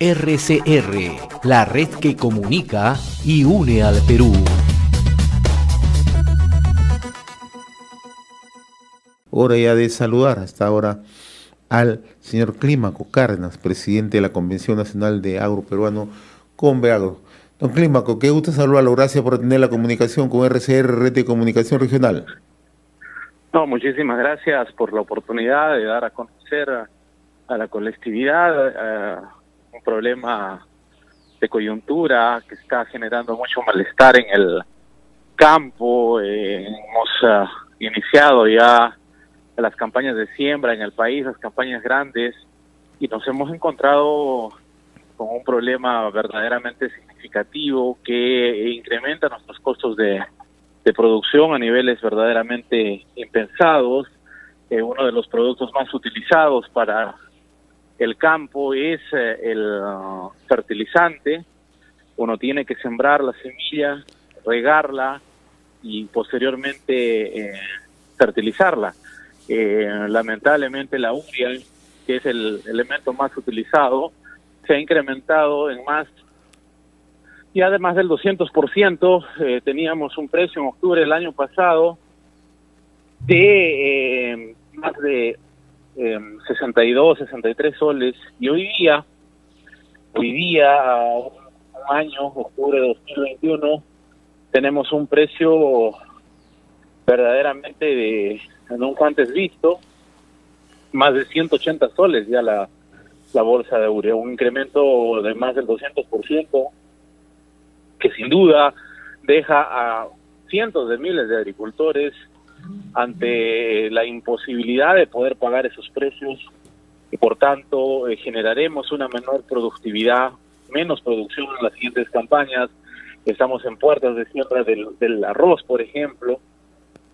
RCR, la red que comunica y une al Perú. Hora ya de saludar hasta ahora al señor Clímaco Cárdenas, presidente de la Convención Nacional de Agro Peruano, Conveagro. Don Clímaco, qué gusto saludarlo, gracias por tener la comunicación con RCR, Red de Comunicación Regional. No, muchísimas gracias por la oportunidad de dar a conocer a la colectividad un problema de coyuntura que está generando mucho malestar en el campo. Hemos iniciado ya las campañas de siembra en el país, las campañas grandes, y nos hemos encontrado con un problema verdaderamente significativo que incrementa nuestros costos de producción a niveles verdaderamente impensados. Uno de los productos más utilizados para el campo es el fertilizante. Uno tiene que sembrar la semilla, regarla y posteriormente fertilizarla. Lamentablemente la urea, que es el elemento más utilizado, se ha incrementado en más, y además del 200%. Teníamos un precio en octubre del año pasado de más de 62, 63 soles, y hoy día, un año, octubre de 2021, tenemos un precio verdaderamente de nunca antes visto, más de 180 soles ya la bolsa de urea, un incremento de más del 200%, que sin duda deja a cientos de miles de agricultores ante la imposibilidad de poder pagar esos precios, y por tanto generaremos una menor productividad, menos producción en las siguientes campañas. Estamos en puertas de siembra del arroz, por ejemplo,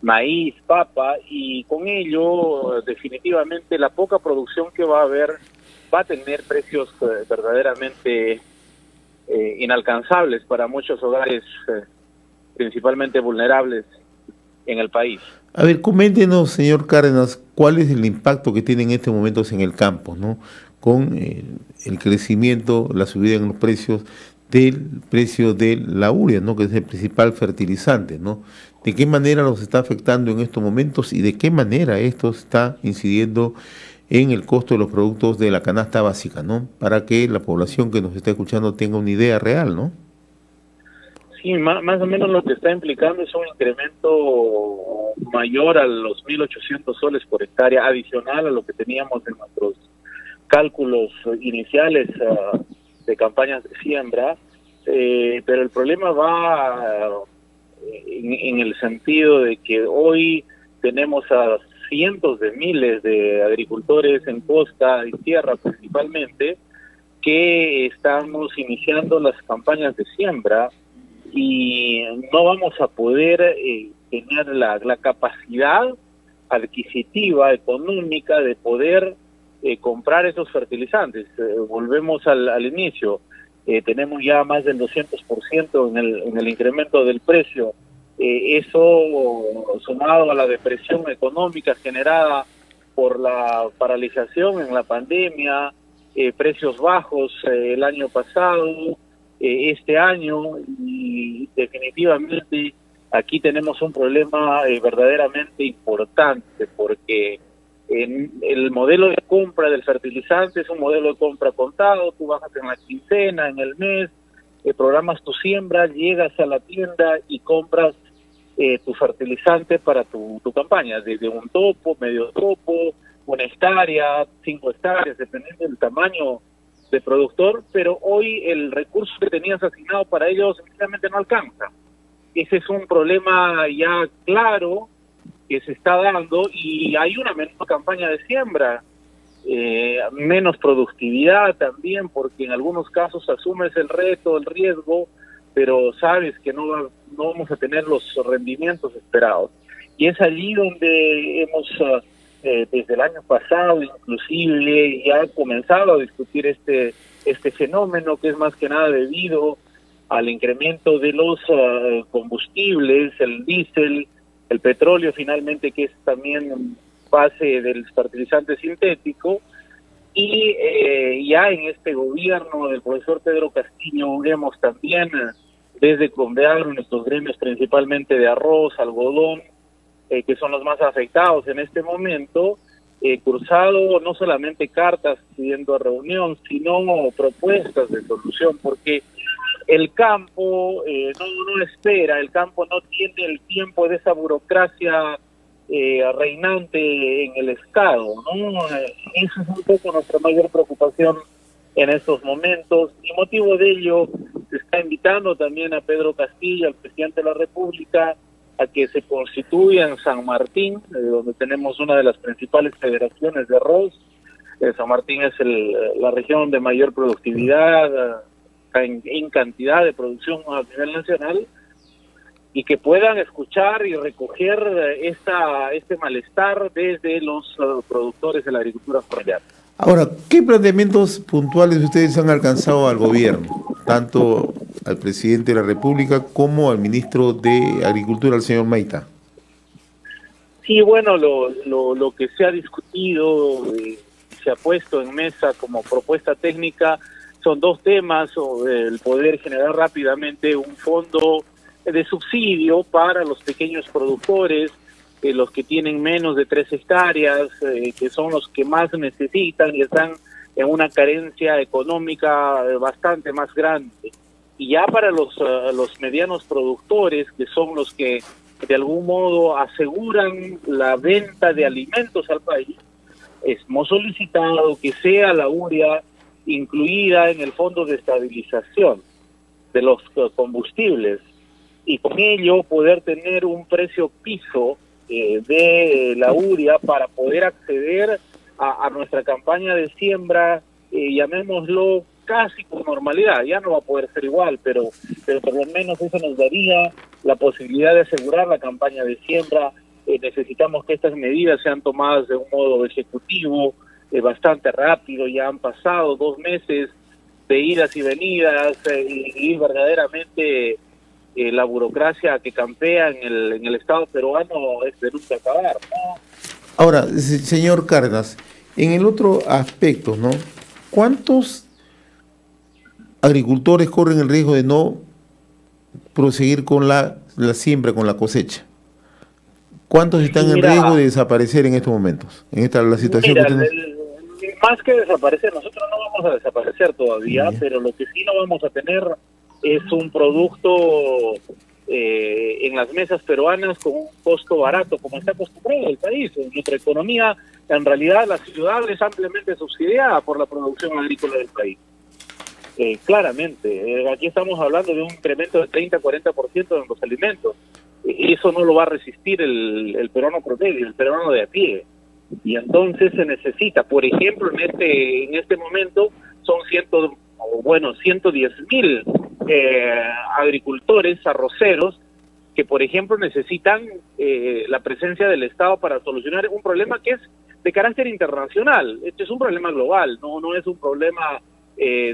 maíz, papa, y con ello definitivamente la poca producción que va a haber va a tener precios verdaderamente inalcanzables para muchos hogares, principalmente vulnerables en el país. A ver, coméntenos, señor Cárdenas, cuál es el impacto que tienen en estos momentos en el campo, ¿no? Con el crecimiento, la subida en los precios del precio de la urea, ¿no? Que es el principal fertilizante, ¿no? ¿De qué manera nos está afectando en estos momentos y de qué manera esto está incidiendo en el costo de los productos de la canasta básica, ¿no? Para que la población que nos está escuchando tenga una idea real, ¿no? Sí, más o menos lo que está implicando es un incremento mayor a los 1.800 soles por hectárea, adicional a lo que teníamos en nuestros cálculos iniciales de campañas de siembra, pero el problema va en el sentido de que hoy tenemos a cientos de miles de agricultores en costa y tierra principalmente, que estamos iniciando las campañas de siembra y no vamos a poder tener la capacidad adquisitiva, económica, de poder comprar esos fertilizantes. Volvemos al inicio. Tenemos ya más del 200% en el incremento del precio. Eso sumado a la depresión económica generada por la paralización en la pandemia, precios bajos el año pasado, este año, y definitivamente aquí tenemos un problema verdaderamente importante, porque el modelo de compra del fertilizante es un modelo de compra contado. Tú bajas en la quincena, en el mes, programas tu siembra, llegas a la tienda y compras tu fertilizante para tu campaña, desde un topo, medio topo, 1 hectárea, 5 hectáreas, dependiendo del tamaño de productor, pero hoy el recurso que tenías asignado para ellos sencillamente no alcanza. Ese es un problema ya claro que se está dando, y hay una menor campaña de siembra, menos productividad también, porque en algunos casos asumes el reto, el riesgo, pero sabes que no vamos a tener los rendimientos esperados. Y es allí donde hemos, desde el año pasado inclusive, ya comenzado a discutir este fenómeno, que es más que nada debido al incremento de los combustibles, el diésel, el petróleo finalmente, que es también base del fertilizante sintético, Y ya en este gobierno del profesor Pedro Castillo hemos también, desde Condeagro, nuestros gremios principalmente de arroz, algodón, que son los más afectados en este momento, cursado no solamente cartas pidiendo reunión, sino propuestas de solución, porque el campo no espera, el campo no tiene el tiempo de esa burocracia reinante en el Estado, ¿no? Eso es un poco nuestra mayor preocupación en estos momentos, y motivo de ello se está invitando también a Pedro Castillo, al presidente de la República, a que se constituya en San Martín, donde tenemos una de las principales federaciones de arroz. San Martín es la región de mayor productividad en cantidad de producción a nivel nacional, y que puedan escuchar y recoger este malestar desde los productores de la agricultura familiar. Ahora, ¿qué planteamientos puntuales ustedes han alcanzado al gobierno, tanto al presidente de la República como al ministro de Agricultura, el señor Maita? Sí, bueno, lo que se ha discutido, se ha puesto en mesa como propuesta técnica, son dos temas: el poder generar rápidamente un fondo de subsidio para los pequeños productores, los que tienen menos de 3 hectáreas, que son los que más necesitan y están en una carencia económica bastante más grande. Y ya para los medianos productores, que son los que de algún modo aseguran la venta de alimentos al país, hemos solicitado que sea la urea incluida en el fondo de estabilización de los combustibles, y con ello poder tener un precio piso de la urea para poder acceder a nuestra campaña de siembra, llamémoslo casi con normalidad. Ya no va a poder ser igual, pero por lo menos eso nos daría la posibilidad de asegurar la campaña de siembra. Necesitamos que estas medidas sean tomadas de un modo ejecutivo, bastante rápido. Ya han pasado 2 meses de idas y venidas, y verdaderamente la burocracia que campea en el Estado peruano es de nunca acabar, ¿no? Ahora, señor Cárdenas, en el otro aspecto, ¿no? ¿Cuántos agricultores corren el riesgo de no proseguir con la siembra, con la cosecha? ¿Cuántos están en riesgo de desaparecer en estos momentos? La situación que tenemos. Más que desaparecer, nosotros no vamos a desaparecer todavía, pero lo que sí no vamos a tener es un producto en las mesas peruanas con un costo barato, como está acostumbrado el país. En nuestra economía, en realidad, la ciudad es ampliamente subsidiada por la producción agrícola del país. Claramente, aquí estamos hablando de un incremento de 30-40% en los alimentos. Eso no lo va a resistir el peruano promedio, el peruano de a pie. Y entonces se necesita, por ejemplo, en este momento son 110,000 agricultores arroceros que, por ejemplo, necesitan la presencia del Estado para solucionar un problema que es de carácter internacional. Este es un problema global, no es un problema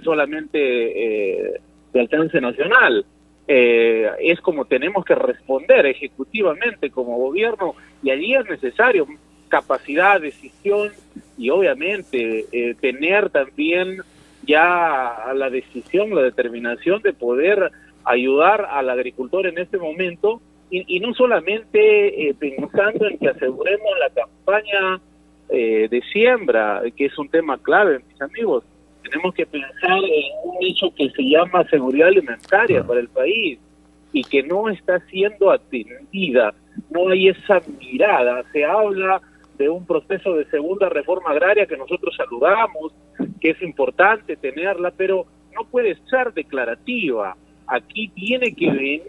solamente de alcance nacional. Es como tenemos que responder ejecutivamente como gobierno, y allí es necesario capacidad, decisión y obviamente tener también ya la decisión, la determinación de poder ayudar al agricultor en este momento, y no solamente pensando en que aseguremos la campaña de siembra, que es un tema clave, mis amigos. Tenemos que pensar en un hecho que se llama seguridad alimentaria para el país, y que no está siendo atendida. No hay esa mirada. Se habla de un proceso de segunda reforma agraria que nosotros saludamos, que es importante tenerla, pero no puede ser declarativa. Aquí tiene que venir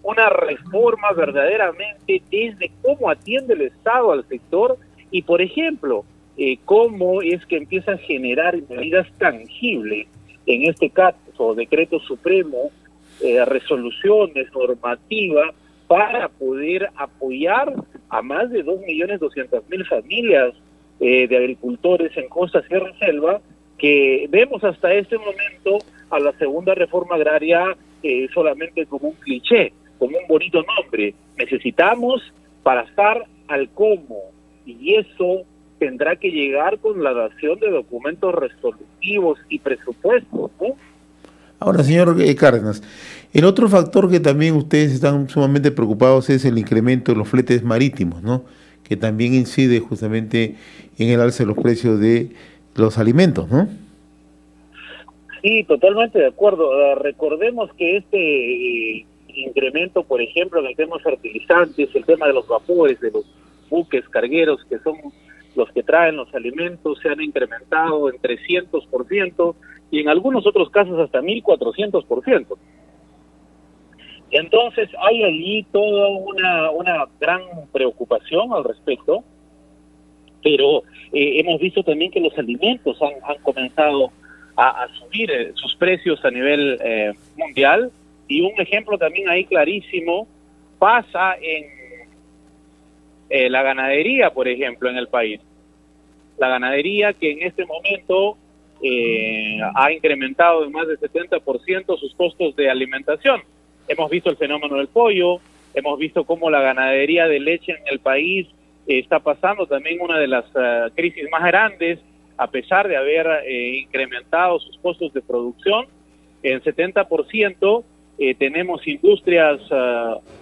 una reforma verdaderamente desde cómo atiende el Estado al sector, y, por ejemplo, cómo es que empieza a generar medidas tangibles, en este caso, decreto supremo, resoluciones, normativa, para poder apoyar a más de 2.200.000 familias de agricultores en costa, sierra y selva, que vemos hasta este momento a la segunda reforma agraria solamente como un cliché, como un bonito nombre. Necesitamos pasar al cómo, y eso tendrá que llegar con la dación de documentos resolutivos y presupuestos, ¿no? Ahora, señor Cárdenas, el otro factor que también ustedes están sumamente preocupados es el incremento de los fletes marítimos, ¿no? Que también incide justamente en el alza de los precios de los alimentos, ¿no? Sí, totalmente de acuerdo. Recordemos que este incremento, por ejemplo, en el tema de fertilizantes, el tema de los vapores, de los buques cargueros, que son los que traen los alimentos, se han incrementado en 300% y en algunos otros casos hasta 1400%. Entonces hay allí toda una gran preocupación al respecto, pero hemos visto también que los alimentos han comenzado a subir sus precios a nivel mundial, y un ejemplo también ahí clarísimo pasa en la ganadería, por ejemplo, en el país. La ganadería que en este momento ha incrementado en más del 70% sus costos de alimentación. Hemos visto el fenómeno del pollo, hemos visto cómo la ganadería de leche en el país está pasando también una de las crisis más grandes, a pesar de haber incrementado sus costos de producción en 70%. Tenemos industrias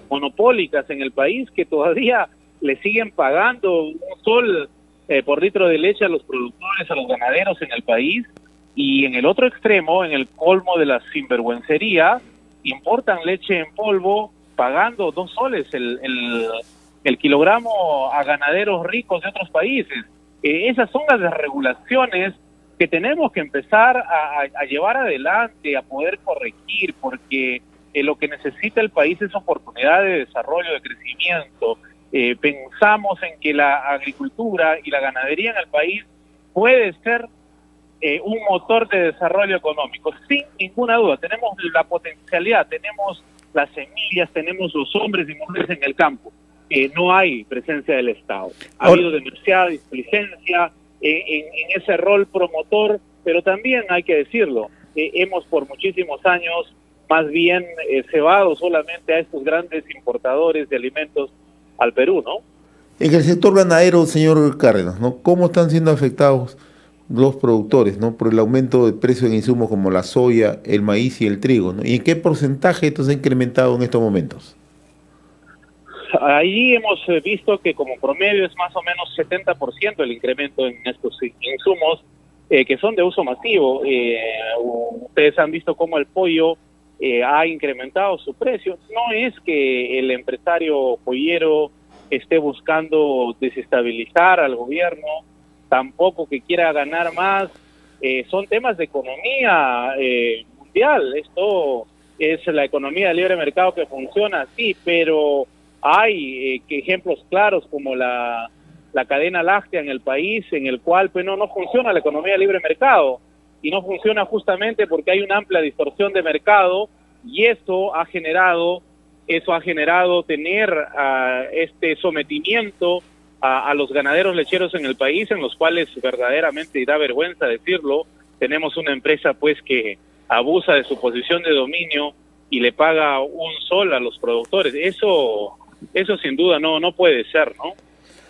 monopólicas en el país que todavía le siguen pagando un sol por litro de leche a los productores, a los ganaderos en el país, y en el otro extremo, en el colmo de la sinvergüencería, importan leche en polvo pagando 2 soles el kilogramo a ganaderos ricos de otros países. Esas son las desregulaciones que tenemos que empezar a llevar adelante, a poder corregir, porque lo que necesita el país es oportunidad de desarrollo, de crecimiento. Pensamos en que la agricultura y la ganadería en el país puede ser un motor de desarrollo económico, sin ninguna duda. Tenemos la potencialidad, tenemos las semillas, tenemos los hombres y mujeres en el campo. No hay presencia del Estado. Ha habido demasiada displicencia en ese rol promotor, pero también hay que decirlo, hemos por muchísimos años más bien cebado solamente a estos grandes importadores de alimentos al Perú, ¿no? En el sector ganadero, señor Cárdenas, ¿no? ¿Cómo están siendo afectados los productores, ¿no? Por el aumento de precios en insumos como la soya, el maíz y el trigo, ¿no? ¿Y en qué porcentaje esto se ha incrementado en estos momentos? Allí hemos visto que como promedio es más o menos 70% el incremento en estos insumos que son de uso masivo. Ustedes han visto cómo el pollo ha incrementado su precio. No es que el empresario pollero esté buscando desestabilizar al gobierno, tampoco que quiera ganar más. Son temas de economía mundial. Esto es la economía de libre mercado que funciona así, pero hay ejemplos claros como la cadena láctea en el país, en el cual pues no funciona la economía de libre mercado, y no funciona justamente porque hay una amplia distorsión de mercado, y eso ha generado tener este sometimiento a los ganaderos lecheros en el país, en los cuales verdaderamente, y da vergüenza decirlo, tenemos una empresa pues que abusa de su posición de dominio y le paga un sol a los productores. Eso sin duda no puede ser, ¿no?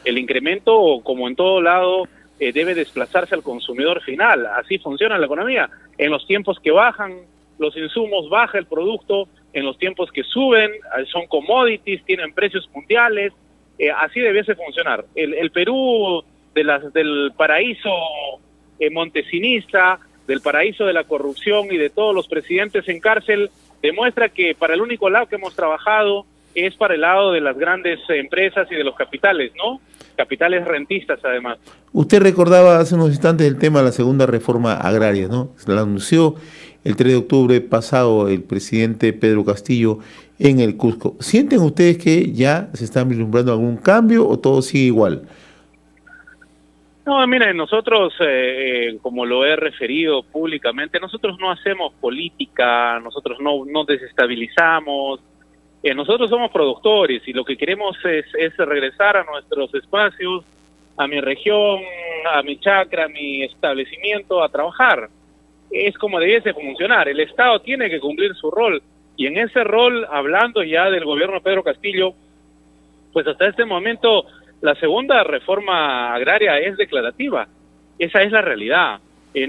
El incremento, como en todo lado, debe desplazarse al consumidor final. Así funciona la economía. En los tiempos que bajan los insumos, baja el producto. En los tiempos que suben, son commodities, tienen precios mundiales. Así debiese funcionar. El Perú del paraíso montesinista, del paraíso de la corrupción y de todos los presidentes en cárcel, demuestra que para el único lado que hemos trabajado es para el lado de las grandes empresas y de los capitales, ¿no? Capitales rentistas, además. Usted recordaba hace unos instantes el tema de la segunda reforma agraria, ¿no? Se la anunció el 3 de octubre pasado el presidente Pedro Castillo en el Cusco. ¿Sienten ustedes que ya se está vislumbrando algún cambio o todo sigue igual? No, miren, nosotros, como lo he referido públicamente, nosotros no hacemos política, nosotros no desestabilizamos. Nosotros somos productores y lo que queremos es regresar a nuestros espacios, a mi región, a mi chacra, a mi establecimiento, a trabajar. Es como debiese funcionar. El Estado tiene que cumplir su rol, y en ese rol, hablando ya del gobierno de Pedro Castillo, pues hasta este momento La segunda reforma agraria es declarativa. Esa es la realidad.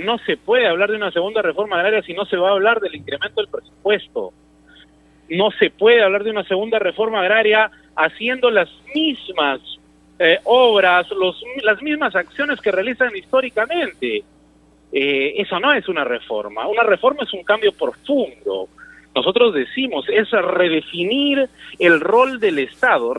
No se puede hablar de una segunda reforma agraria si no se va a hablar del incremento del presupuesto. No se puede hablar de una segunda reforma agraria haciendo las mismas obras, las mismas acciones que realizan históricamente. Eso no es una reforma. Una reforma es un cambio profundo. Nosotros decimos, es redefinir el rol del Estado,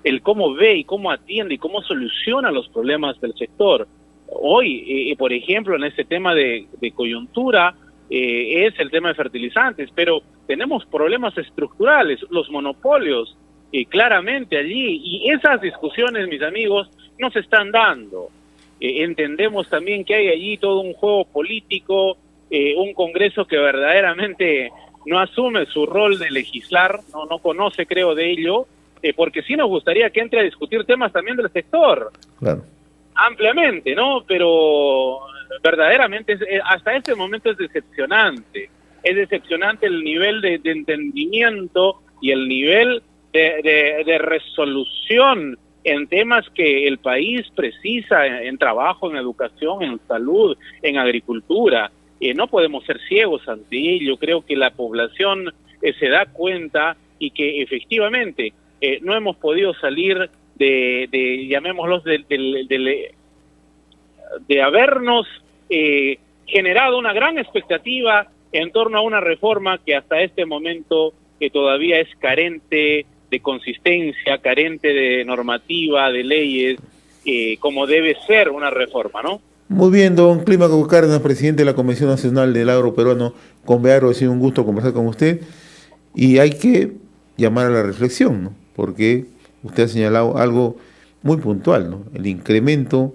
el cómo ve y cómo atiende y cómo soluciona los problemas del sector. Hoy, por ejemplo, en este tema de coyuntura, es el tema de fertilizantes, pero tenemos problemas estructurales, los monopolios, claramente allí, y esas discusiones, mis amigos, no se están dando. Entendemos también que hay allí todo un juego político, un Congreso que verdaderamente no asume su rol de legislar, no conoce, creo, de ello, porque sí nos gustaría que entre a discutir temas también del sector. Claro. Ampliamente, ¿no? Pero verdaderamente hasta este momento es decepcionante el nivel de entendimiento y el nivel de resolución en temas que el país precisa, en trabajo, en educación, en salud, en agricultura. No podemos ser ciegos ante ello. Creo que la población se da cuenta y que efectivamente no hemos podido salir llamémoslos, de habernos generado una gran expectativa en torno a una reforma que hasta este momento todavía es carente de consistencia, carente de normativa, de leyes, como debe ser una reforma, ¿no? Muy bien, don Clímaco Cárdenas, presidente de la Comisión Nacional del Agro Peruano, Conveagro, ha sido un gusto conversar con usted, y hay que llamar a la reflexión, ¿no? Porque usted ha señalado algo muy puntual, ¿no? El incremento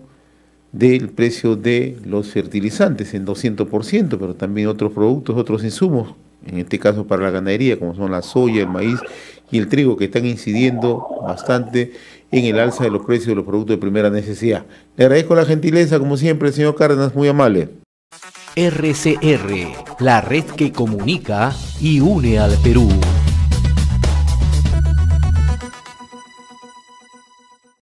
del precio de los fertilizantes en 200%, pero también otros productos, otros insumos, en este caso para la ganadería, como son la soya, el maíz y el trigo, que están incidiendo bastante en el alza de los precios de los productos de primera necesidad. Le agradezco la gentileza, como siempre, señor Cárdenas, muy amable. RCR, la red que comunica y une al Perú.